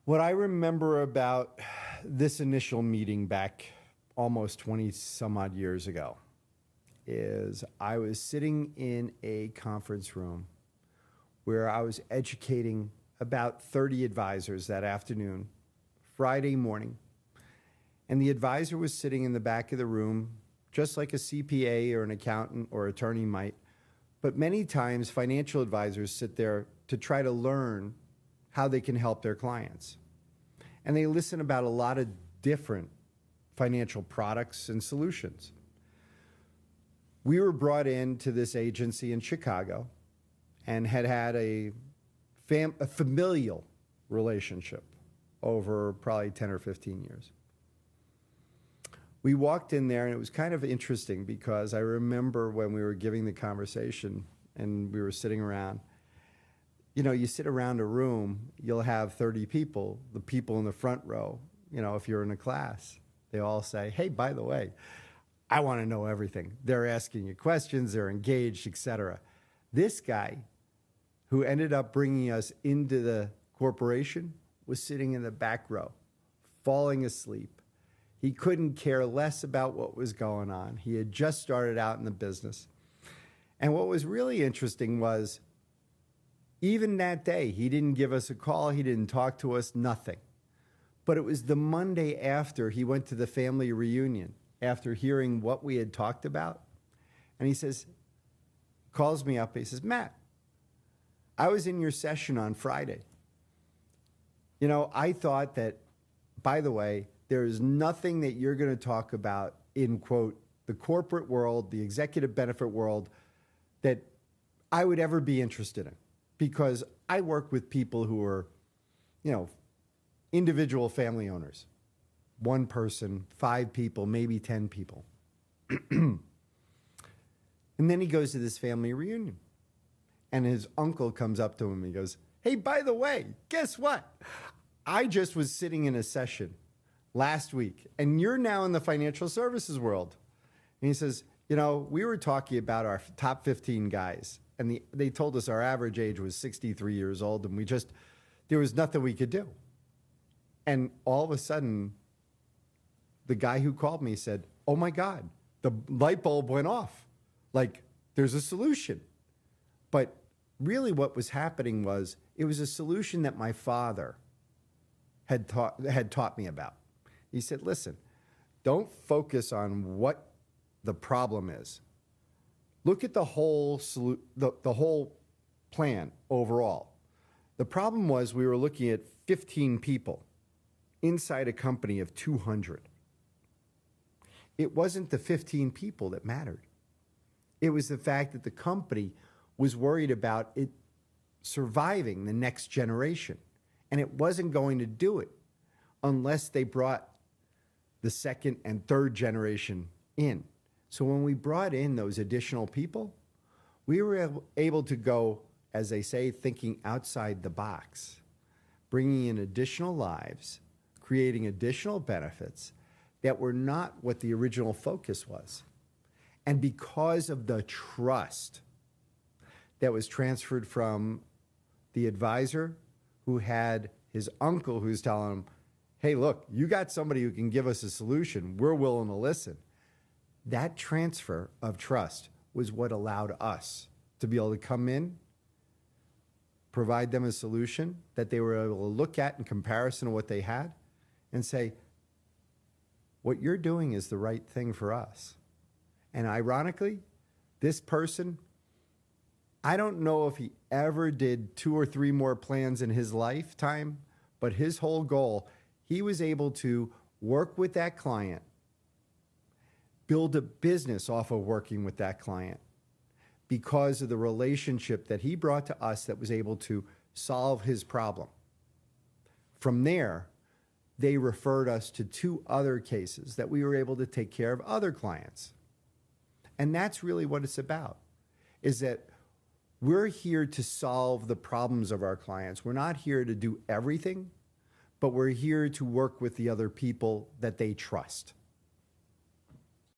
What I remember about this initial meeting back almost 20 some odd years ago is I was sitting in a conference room where I was educating about 30 advisors that afternoon, Friday morning. And the advisor was sitting in the back of the room, just like a CPA or an accountant or attorney might. But many times, financial advisors sit there to try to learn how they can help their clients. And they listen about a lot of different financial products and solutions. We were brought into this agency in Chicago and had a familial relationship over probably 10 or 15 years. We walked in there and it was kind of interesting because I remember when we were giving the conversation and we were sitting around, you sit around a room, you'll have 30 people, the people in the front row, if you're in a class, they all say, hey, by the way, I want to know everything. They're asking you questions, they're engaged, etc. This guy who ended up bringing us into the corporation was sitting in the back row, falling asleep. He couldn't care less about what was going on. He had just started out in the business. And what was really interesting was, even that day, he didn't give us a call, he didn't talk to us, nothing. But it was the Monday after he went to the family reunion, after hearing what we had talked about. And he says, calls me up, he says, Matt, I was in your session on Friday. I thought that, by the way, there is nothing that you're going to talk about in, quote, the corporate world, the executive benefit world, that I would ever be interested in. Because I work with people who are, individual family owners. One person, 5 people, maybe 10 people. And then he goes to this family reunion. And his uncle comes up to him and he goes, hey, by the way, guess what? I just was sitting in a session last week, and you're now in the financial services world. And he says, we were talking about our top 15 guys. And they told us our average age was 63 years old, and there was nothing we could do. And all of a sudden, the guy who called me said, oh my God, the light bulb went off. Like, there's a solution. But really what was happening was, it was a solution that my father had taught me about. He said, listen, don't focus on what the problem is. Look at the whole plan overall. The problem was we were looking at 15 people inside a company of 200. It wasn't the 15 people that mattered. It was the fact that the company was worried about it surviving the next generation. And it wasn't going to do it unless they brought the second and third generation in. So when we brought in those additional people, we were able to go, as they say, thinking outside the box, bringing in additional lives, creating additional benefits that were not what the original focus was. And because of the trust that was transferred from the advisor who had his uncle who's telling him, hey, look, you got somebody who can give us a solution. We're willing to listen. That transfer of trust was what allowed us to be able to come in, provide them a solution that they were able to look at in comparison to what they had and say, what you're doing is the right thing for us. And ironically, this person, I don't know if he ever did 2 or 3 more plans in his lifetime, but his whole goal, he was able to work with that client, build a business off of working with that client because of the relationship that he brought to us that was able to solve his problem. From there, they referred us to 2 other cases that we were able to take care of other clients. And that's really what it's about, is that we're here to solve the problems of our clients. We're not here to do everything, but we're here to work with the other people that they trust.